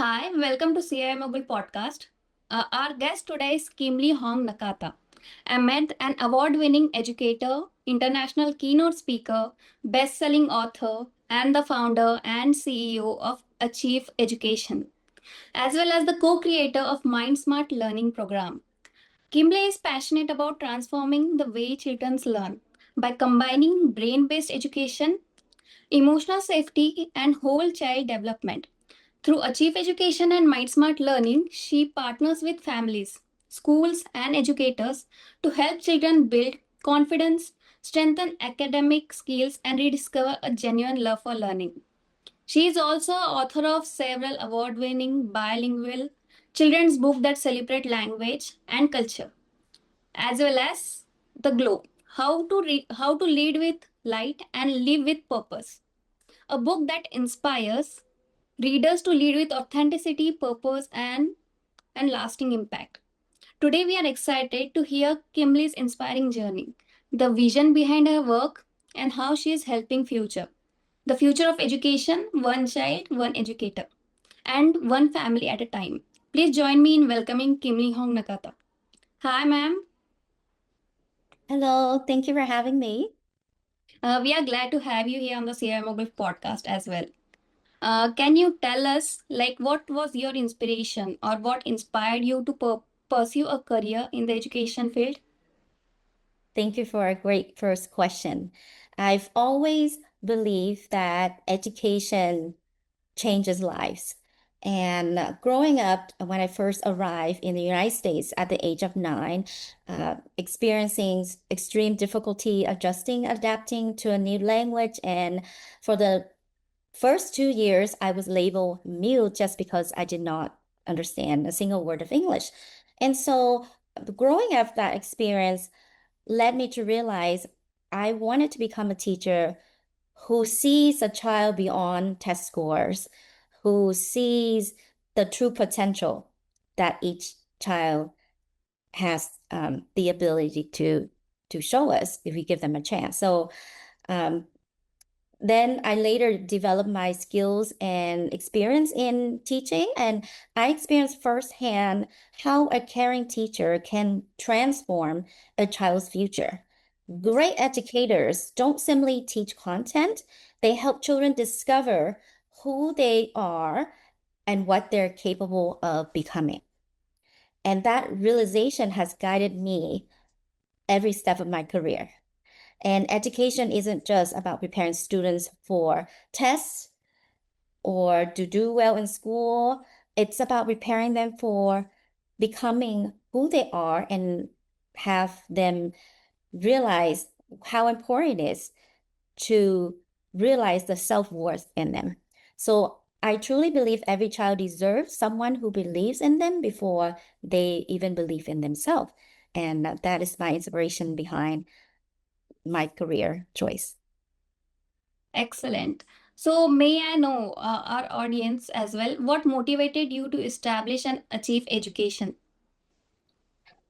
Hi, welcome to CIO Mogul podcast. Our guest today is Kimli Hong Nakata, an award-winning educator, international keynote speaker, best-selling author, and the founder and CEO of Achieve Education, as well as the co-creator of Mind Smart Learning Program. Kimble is passionate about transforming the way children learn by combining brain-based education, emotional safety, and whole child development. Through Achieve Education and MindSmart Learning, she partners with families, schools, and educators to help children build confidence, strengthen academic skills, and rediscover a genuine love for learning. She is also author of several award-winning bilingual children's books that celebrate language and culture, as well as The Glow: How to Lead with Light and Live with Purpose, a book that inspires readers to lead with authenticity, purpose, and lasting impact. Today, we are excited to hear Kimberly's inspiring journey, the vision behind her work, and how she is helping the future of education, one child, one educator, and one family at a time. Please join me in welcoming Kimberly Hong Nakata. Hi, ma'am. Hello, thank you for having me. We are glad to have you here on the CI Mobile podcast as well. Can you tell us, like, what was your inspiration or what inspired you to pursue a career in the education field? Thank you for a great first question. I've always believed that education changes lives. And growing up, when I first arrived in the United States at the age of 9, experiencing extreme difficulty adapting to a new language. And for the first 2 years, I was labeled mute just because I did not understand a single word of English. And so, growing up that experience led me to realize I wanted to become a teacher who sees a child beyond test scores, who sees the true potential that each child has the ability to show us if we give them a chance. So um, then I later developed my skills and experience in teaching, and I experienced firsthand how a caring teacher can transform a child's future. Great educators don't simply teach content, they help children discover who they are and what they're capable of becoming. And that realization has guided me every step of my career. And education isn't just about preparing students for tests or to do well in school. It's about preparing them for becoming who they are and have them realize how important it is to realize the self-worth in them. So I truly believe every child deserves someone who believes in them before they even believe in themselves. And that is my inspiration behind my career choice. Excellent. So, may I know, our audience as well, what motivated you to establish and achieve education?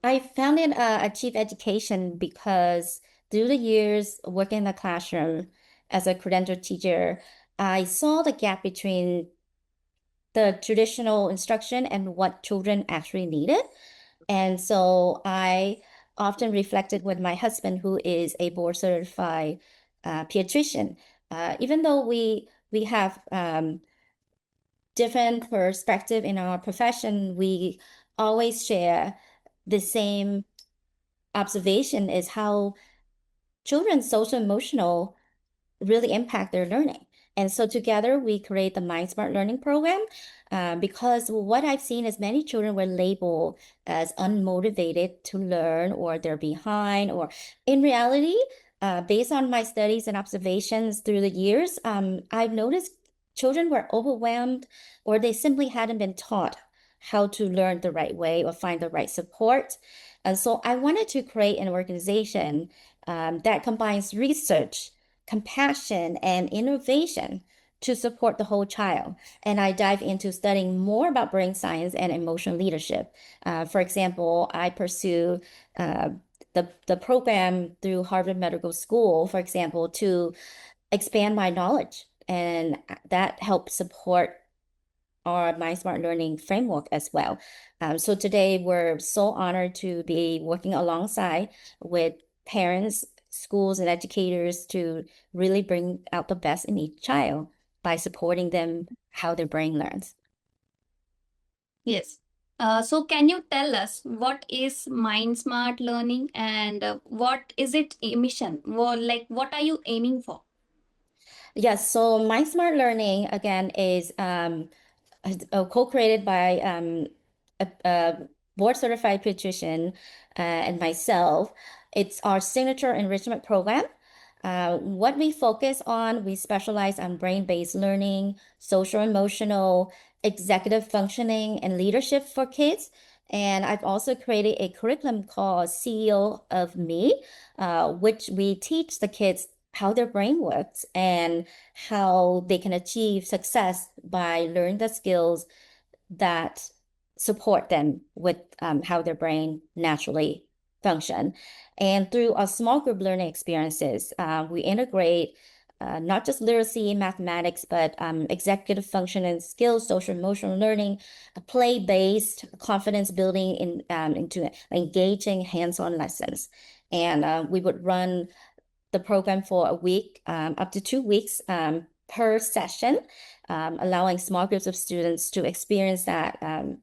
I founded Achieve Education because through the years working in the classroom as a credentialed teacher, I saw the gap between the traditional instruction and what children actually needed. And so I often reflected with my husband, who is a board certified pediatrician. Even though we have different perspective in our profession, we always share the same observation is how children's social emotional really impact their learning. And so together we create the Mind Smart Learning Program because what I've seen is many children were labeled as unmotivated to learn or they're behind, or in reality, based on my studies and observations through the years, I've noticed children were overwhelmed or they simply hadn't been taught how to learn the right way or find the right support. And so I wanted to create an organization that combines research, compassion, and innovation to support the whole child. And I dive into studying more about brain science and emotional leadership. For example, I pursue the program through Harvard Medical School, for example, to expand my knowledge. And that helps support our My Smart Learning framework as well. So today we're so honored to be working alongside with parents, schools, and educators to really bring out the best in each child by supporting them how their brain learns. Yes. So can you tell us what is Mind Smart Learning and what is its mission? Well, like what are you aiming for? Yes, so My Smart Learning again is co-created by a board certified pediatrician and myself. It's our signature enrichment program. What we focus on, we specialize on brain-based learning, social emotional, executive functioning, and leadership for kids. And I've also created a curriculum called CEO of Me, which we teach the kids how their brain works and how they can achieve success by learning the skills that support them with how their brain naturally function. And through our small group learning experiences, we integrate not just literacy, mathematics, but executive function and skills, social emotional learning, play-based confidence building into engaging hands-on lessons. And we would run the program for a week, up to 2 weeks per session, allowing small groups of students to experience that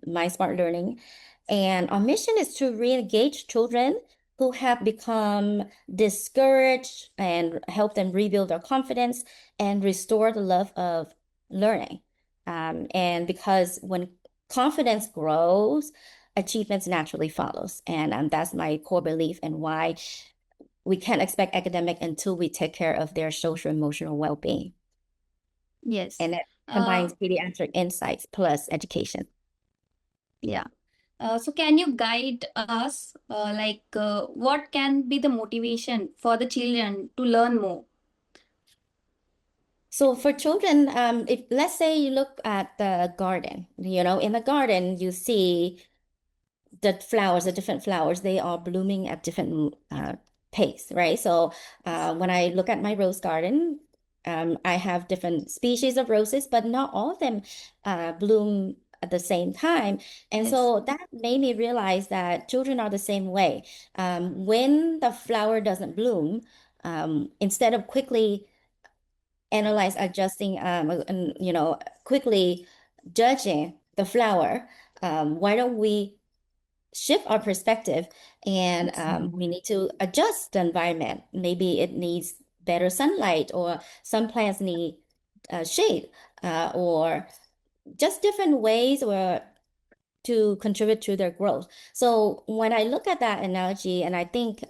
My Smart Learning. And our mission is to re-engage children who have become discouraged and help them rebuild their confidence and restore the love of learning. And because when confidence grows, achievements naturally follows. And that's my core belief and why we can't expect academic until we take care of their social emotional well-being. Yes. And it Uh, combines pediatric insights plus education. yeah. So can you guide us, what can be the motivation for the children to learn more? So for children, if let's say you look at the garden, in the garden you see the flowers, the different flowers, they are blooming at different pace, right? So when I look at my rose garden, I have different species of roses, but not all of them bloom at the same time. And Yes. so that made me realize that children are the same way. When the flower doesn't bloom, instead of quickly analyze, adjusting, and quickly judging the flower, why don't we shift our perspective and we need to adjust the environment. Maybe it needs better sunlight, or some plants need shade, or just different ways or to contribute to their growth. So when I look at that analogy, and I think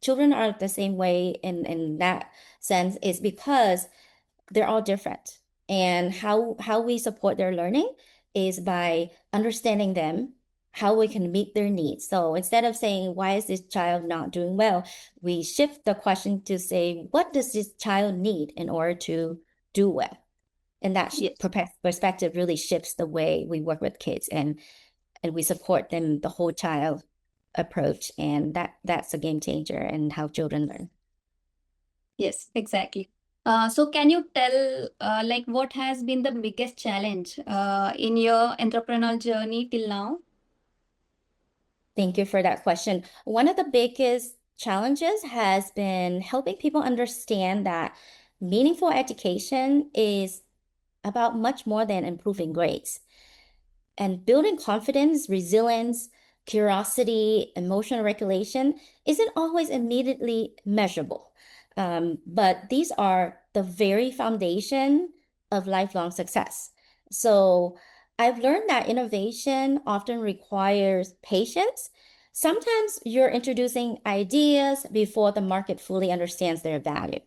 children are the same way in that sense, is because they're all different. And how we support their learning is by understanding them, how we can meet their needs. So instead of saying, why is this child not doing well? We shift the question to say, what does this child need in order to do well? And that Yes. perspective really shifts the way we work with kids, and we support them the whole child approach. And that's a game changer in how children learn. Yes, exactly. So can you tell what has been the biggest challenge in your entrepreneurial journey till now? Thank you for that question. One of the biggest challenges has been helping people understand that meaningful education is about much more than improving grades. And building confidence, resilience, curiosity, emotional regulation isn't always immediately measurable. But these are the very foundation of lifelong success. So I've learned that innovation often requires patience. Sometimes you're introducing ideas before the market fully understands their value.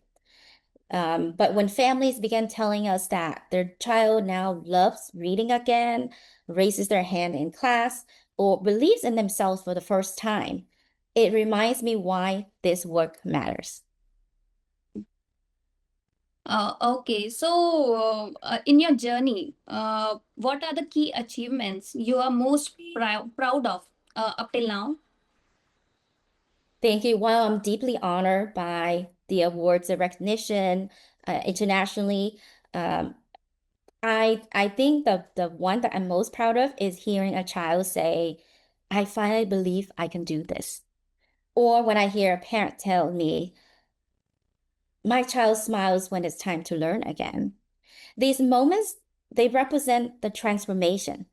But when families begin telling us that their child now loves reading again, raises their hand in class, or believes in themselves for the first time, it reminds me why this work matters. Okay, so in your journey, what are the key achievements you are most proud of up till now? Thank you. While I'm deeply honored by the awards and recognition internationally, um, I think the one that I'm most proud of is hearing a child say, I finally believe I can do this. Or when I hear a parent tell me, my child smiles when it's time to learn again. These moments, they represent the transformation.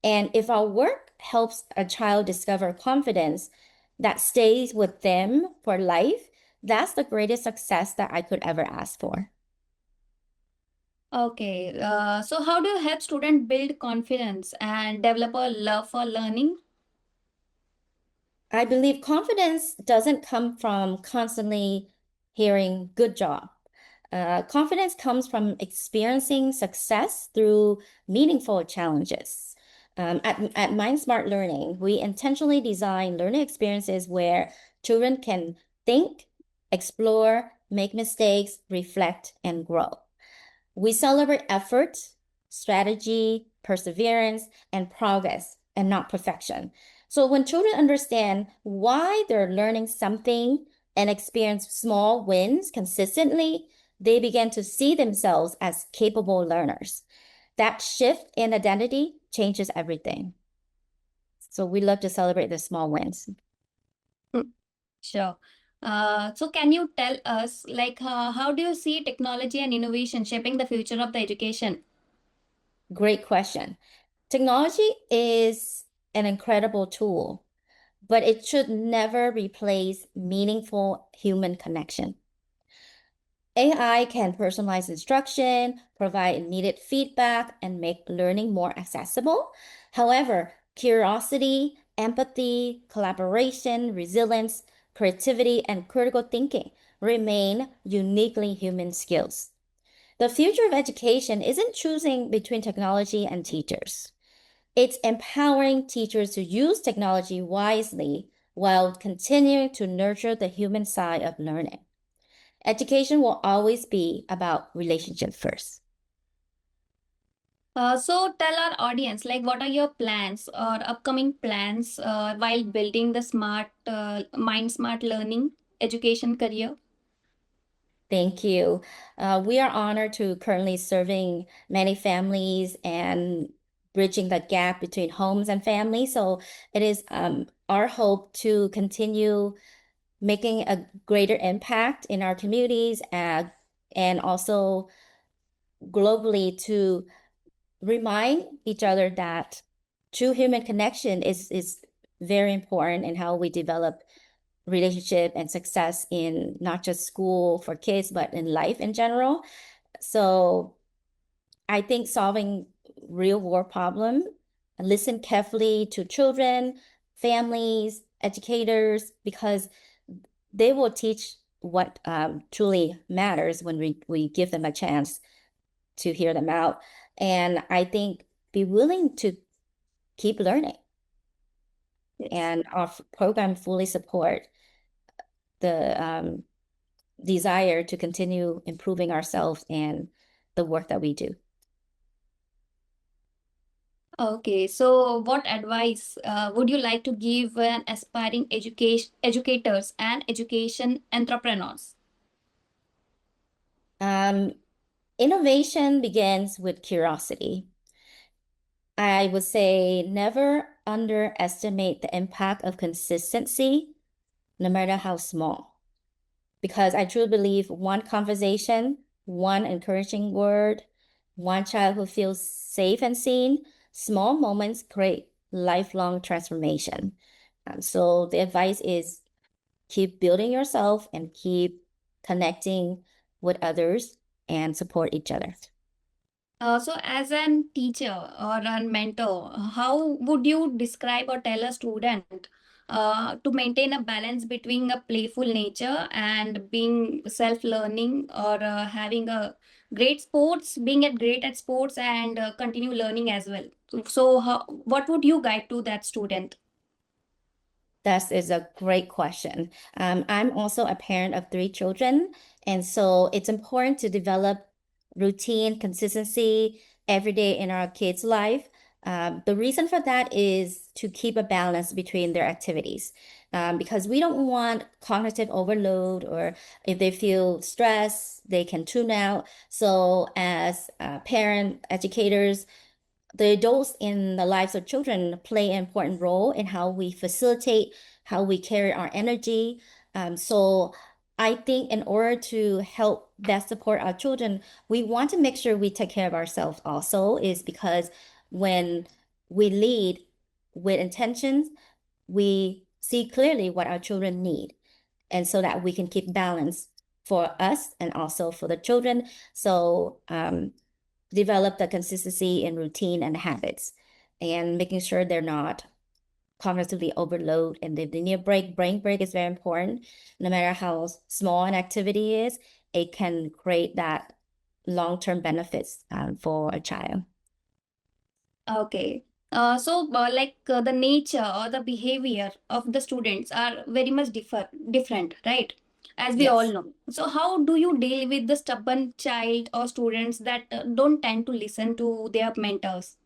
And if our work helps a child discover confidence that stays with them for life, that's the greatest success that I could ever ask for. Okay, so how do you help students build confidence and develop a love for learning? I believe confidence doesn't come from constantly hearing good job. Confidence comes from experiencing success through meaningful challenges. At Mind Smart Learning, we intentionally design learning experiences where children can think, explore, make mistakes, reflect, and grow. We celebrate effort, strategy, perseverance, and progress, and not perfection. So when children understand why they're learning something and experience small wins consistently, they begin to see themselves as capable learners. That shift in identity changes everything. So we love to celebrate the small wins. Mm. Sure. So can you tell us, like, how do you see technology and innovation shaping the future of the education? Great question. Technology is an incredible tool, but it should never replace meaningful human connection. AI can personalize instruction, provide immediate feedback, and make learning more accessible. However, curiosity, empathy, collaboration, resilience, creativity, and critical thinking remain uniquely human skills. The future of education isn't choosing between technology and teachers. It's empowering teachers to use technology wisely while continuing to nurture the human side of learning. Education will always be about relationship first. So tell our audience, like, what are your plans or upcoming plans while building the mind smart learning education career? Thank you. We are honored to currently serving many families and bridging the gap between homes and families. So it is our hope to continue making a greater impact in our communities and also globally to remind each other that true human connection is very important in how we develop relationship and success in not just school for kids, but in life in general. So I think solving real world problem, listen carefully to children, families, educators, because they will teach what truly matters when we give them a chance to hear them out. And I think be willing to keep learning. Yes. And our program fully support the desire to continue improving ourselves and the work that we do. Okay, so what advice would you like to give an aspiring educators and education entrepreneurs? Um, Innovation begins with curiosity. I would say never underestimate the impact of consistency, no matter how small. Because I truly believe one conversation, one encouraging word, one child who feels safe and seen, small moments create lifelong transformation. So the advice is keep building yourself and keep connecting with others and support each other. So as a teacher or a mentor, how would you describe or tell a student to maintain a balance between a playful nature and being self-learning or having a being great at sports and continue learning as well? So what would you guide to that student? That is a great question. I'm also a parent of three children, and so it's important to develop routine, consistency every day in our kids' life. The reason for that is to keep a balance between their activities. because we don't want cognitive overload, or if they feel stress, they can tune out. So as parent educators, the adults in the lives of children play an important role in how we facilitate, how we carry our energy. So I think in order to help best support our children, we want to make sure we take care of ourselves also, is because when we lead with intentions, we see clearly what our children need, and so that we can keep balance for us and also for the children. So develop the consistency in routine and habits, and making sure they're not cognitively overload. And if they need a break, brain break is very important. No matter how small an activity is, it can create that long-term benefits for a child. Okay. The nature or the behavior of the students are very much different, right? As we all Yes. know. So, how do you deal with the stubborn child or students that don't tend to listen to their mentors?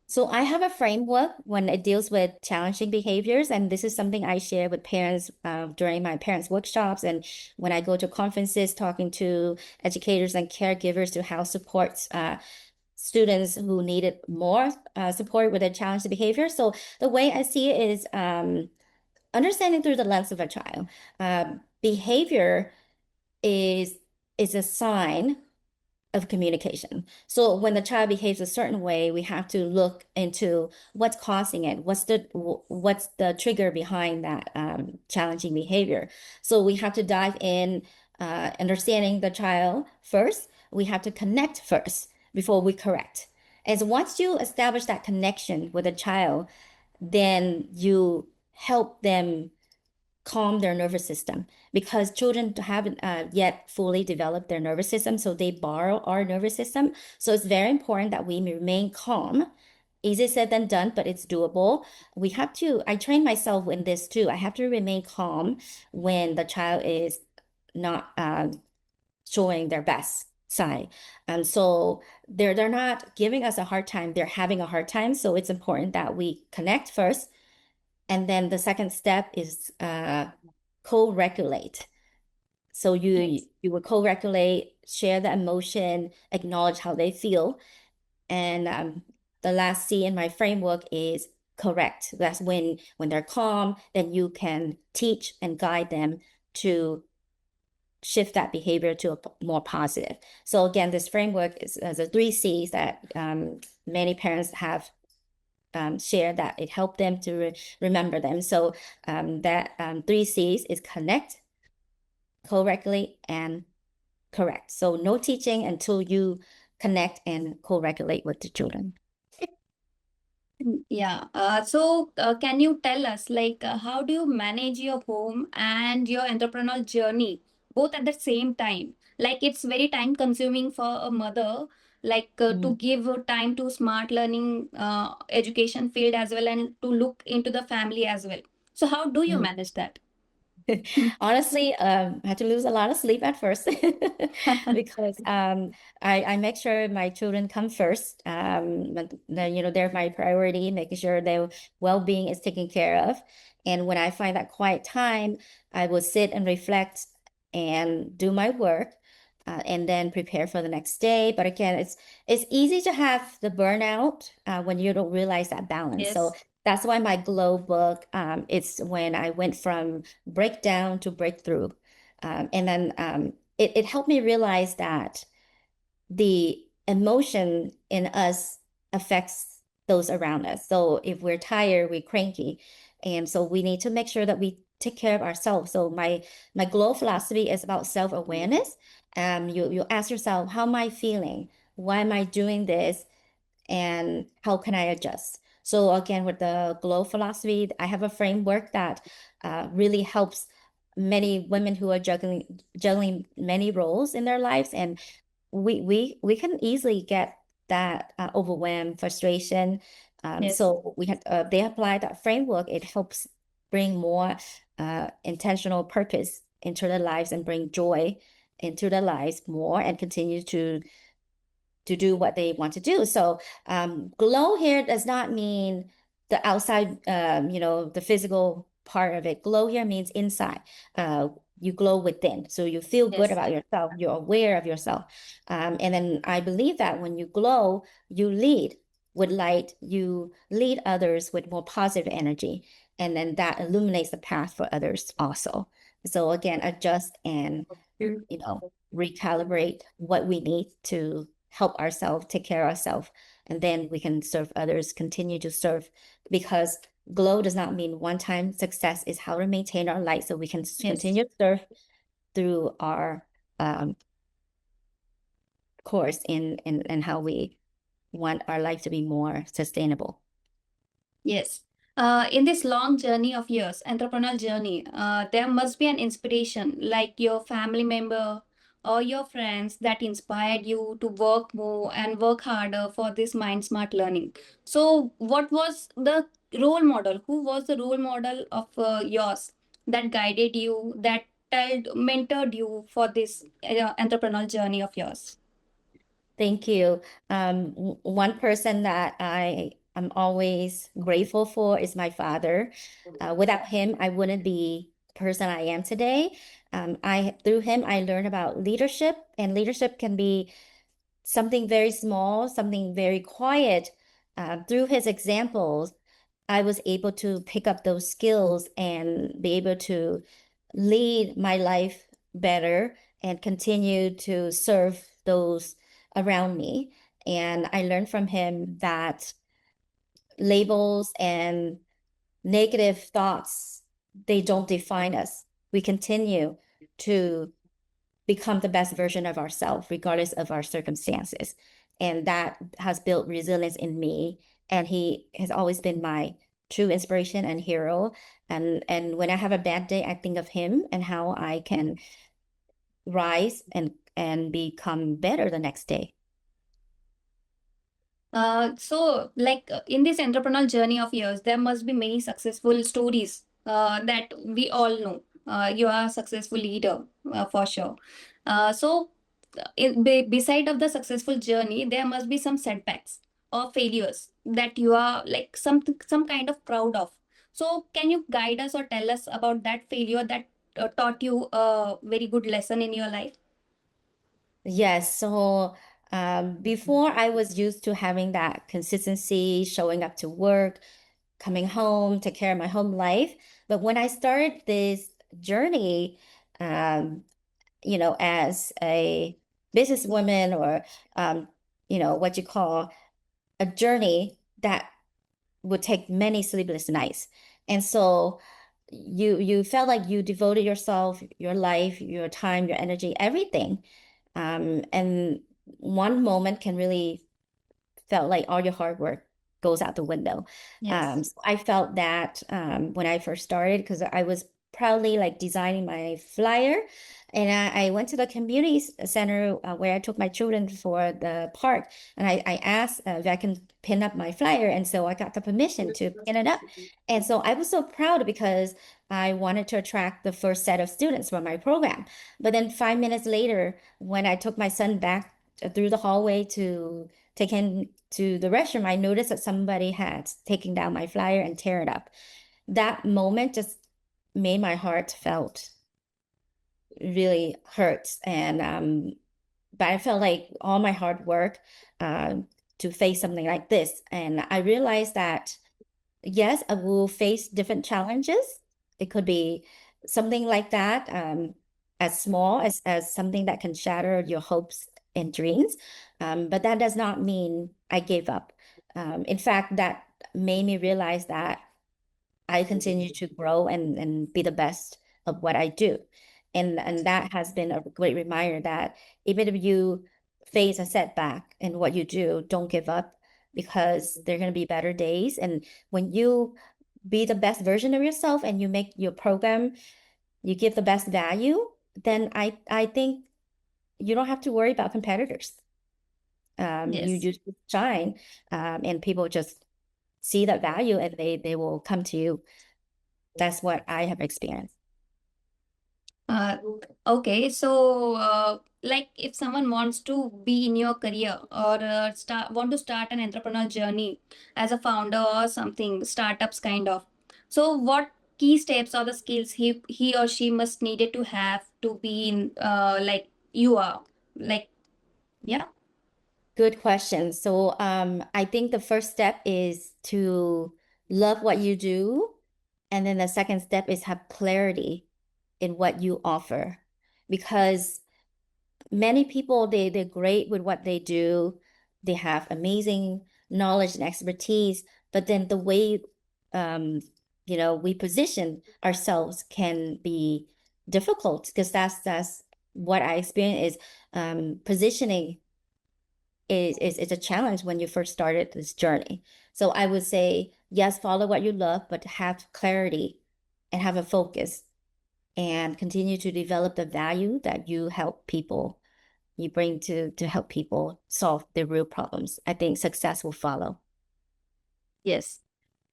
So I have a framework when it deals with challenging behaviors, and this is something I share with parents during my parents' workshops, and when I go to conferences talking to educators and caregivers to how supports students who needed more support with their challenging behavior. So the way I see it is understanding through the lens of a child. Behavior is is a sign of communication. So when the child behaves a certain way, we have to look into what's causing it. What's the trigger behind that challenging behavior? So we have to dive in, understanding the child first. We have to connect first before we correct. And so once you establish that connection with a child, then you help them calm their nervous system, because children haven't yet fully developed their nervous system, so they borrow our nervous system. So it's very important that we remain calm. Easy said than done, but it's doable. We have to, I train myself in this too. I have to remain calm when the child is not showing their best side. So they're not giving us a hard time, they're having a hard time. So it's important that we connect first, and then the second step is co-regulate. So you Yes. you would co-regulate, share the emotion, acknowledge how they feel. And the last C in my framework is correct. That's when they're calm, then you can teach and guide them to shift that behavior to a more positive. So again, this framework is the three C's that many parents have share, that it helped them to remember them. So that three C's is connect, co-regulate, and correct. So no teaching until you connect and co-regulate with the children. Yeah. Can you tell us, how do you manage your home and your entrepreneurial journey both at the same time? Like, it's very time consuming for a mother, to Mm. give time to smart learning, education field as well, and to look into the family as well. So, how do you Mm. manage that? Honestly, I had to lose a lot of sleep at first because I make sure my children come first. But they're my priority, making sure their well-being is taken care of. And when I find that quiet time, I will sit and reflect and do my work, and then prepare for the next day. But again, it's easy to have the burnout when you don't realize that balance. So Yes. that's why my glow book, it's when I went from breakdown to breakthrough. And then it helped me realize that the emotion in us affects those around us. So if we're tired, we're cranky. And so we need to make sure that we take care of ourselves. So my glow philosophy is about self-awareness. You ask yourself, how am I feeling? Why am I doing this? And how can I adjust? So again, with the glow philosophy, I have a framework that really helps many women who are juggling many roles in their lives, and we can easily get that overwhelm, frustration. Yes. So we have they apply that framework. It helps bring more intentional purpose into their lives and bring joy into their lives more, and continue to do what they want to do. So glow here does not mean the outside, the physical part of it. Glow here means inside. You glow within. So you feel good Yes. about yourself. You're aware of yourself. And then I believe that when you glow, you lead with light, you lead others with more positive energy. And then that illuminates the path for others also. So again, adjust and, recalibrate what we need to help ourselves, take care of ourselves, and then we can serve others, continue to serve, because glow does not mean one time success. Is how to maintain our light so we can Yes. continue to serve through our um, course in how we want our life to be more sustainable. Yes. In this long journey of yours, entrepreneurial journey, there must be an inspiration like your family member or your friends that inspired you to work more and work harder for this mind smart learning. So, what was the role model? Who was the role model of yours that guided you, that mentored you for this entrepreneurial journey of yours? Thank you. One person that I am always grateful for is my father. Without him, I wouldn't be the person I am today. I through him, I learned about leadership, and leadership can be something very small, something very quiet. Through his examples, I was able to pick up those skills and be able to lead my life better and continue to serve those around me. And I learned from him that labels and negative thoughts, they don't define us. We continue to become the best version of ourselves, regardless of our circumstances. And that has built resilience in me. And he has always been my true inspiration and hero. And when I have a bad day, I think of him and how I can rise and become better the next day. In this entrepreneurial journey of yours, there must be many successful stories that we all know. You are a successful leader for sure. Beside of the successful journey, there must be some setbacks or failures that you are like some kind of proud of. So, can you guide us or tell us about that failure that taught you a very good lesson in your life? Yes. So before I was used to having that consistency, showing up to work, coming home, take care of my home life. But when I started this journey, um, as a businesswoman or, what you call a journey that would take many sleepless nights. And so you felt like you devoted yourself, your life, your time, your energy, everything. And one moment can really felt like all your hard work goes out the window. Yes. So I felt that when I first started, because I was proudly like designing my flyer. And I went to the community center where I took my children for the park. And I asked if I can pin up my flyer. And so I got the permission to pin it up. And so I was so proud because I wanted to attract the first set of students for my program. But then 5 minutes later, when I took my son back through the hallway to take him to the restroom, I noticed that somebody had taken down my flyer and tear it up. That moment just made my heart felt really hurt. And but I felt like all my hard work uh, to face something like this. And I realized that yes, I will face different challenges. It could be something like that, as small as something that can shatter your hopes and dreams. But that does not mean I gave up. In fact, that made me realize that I continue to grow and be the best of what I do. And that has been a great reminder that even if you face a setback in what you do, don't give up because there are going to be better days. And when you be the best version of yourself and you make your program, you give the best value, then I think you don't have to worry about competitors. You Yes. just shine, and people just see that value and they will come to you. That's what I have experienced. Uh, okay, so like if someone wants to be in your career or want to start an entrepreneurial journey as a founder or something, startups kind of. So what? key steps or the skills he or she must needed to have to be in like you are like yeah. Good question. So, I think the first step is to love what you do. And then the second step is have clarity in what you offer. Because many people, they're great with what they do. They have amazing knowledge and expertise, but then the way, um, we position ourselves can be difficult because that's what I experience is positioning is a challenge when you first started this journey. So I would say, yes, follow what you love, but have clarity and have a focus and continue to develop the value that you bring to help people solve their real problems. I think success will follow. Yes.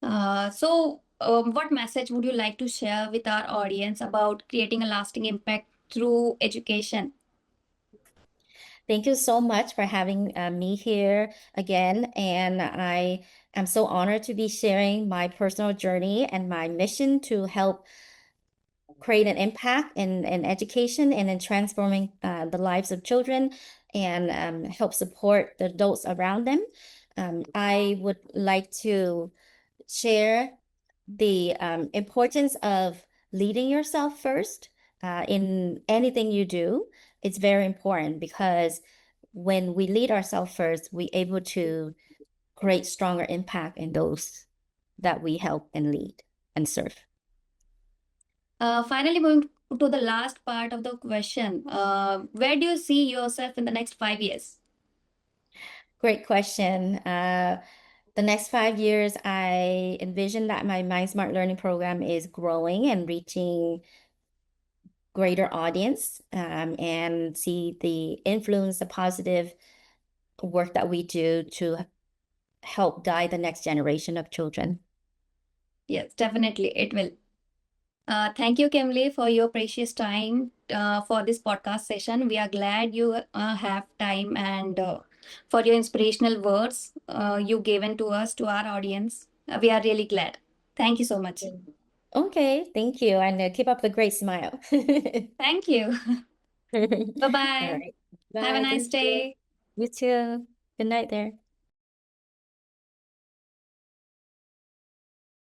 So what message would you like to share with our audience about creating a lasting impact through education? Thank you so much for having me here again. And I am so honored to be sharing my personal journey and my mission to help create an impact in education and in transforming the lives of children and help support the adults around them. I would like to share the importance of leading yourself first in anything you do. It's very important because when we lead ourselves first, we're able to create stronger impact in those that we help and lead and serve. Finally, moving to the last part of the question, where do you see yourself in the next 5 years? Great question. The next 5 years, I envision that my Mind Smart Learning program is growing and reaching greater audience, and see the influence, the positive work that we do to help guide the next generation of children. Yes, definitely it will. Thank you, Kimberly, for your precious time for this podcast session. We are glad you have time and for your inspirational words you given to us, to our audience. We are really glad. Thank you so much. Okay, thank you, and keep up the great smile. Thank you. All Bye bye. right. Have a Bye. nice Thank you. day. You too. Good night there.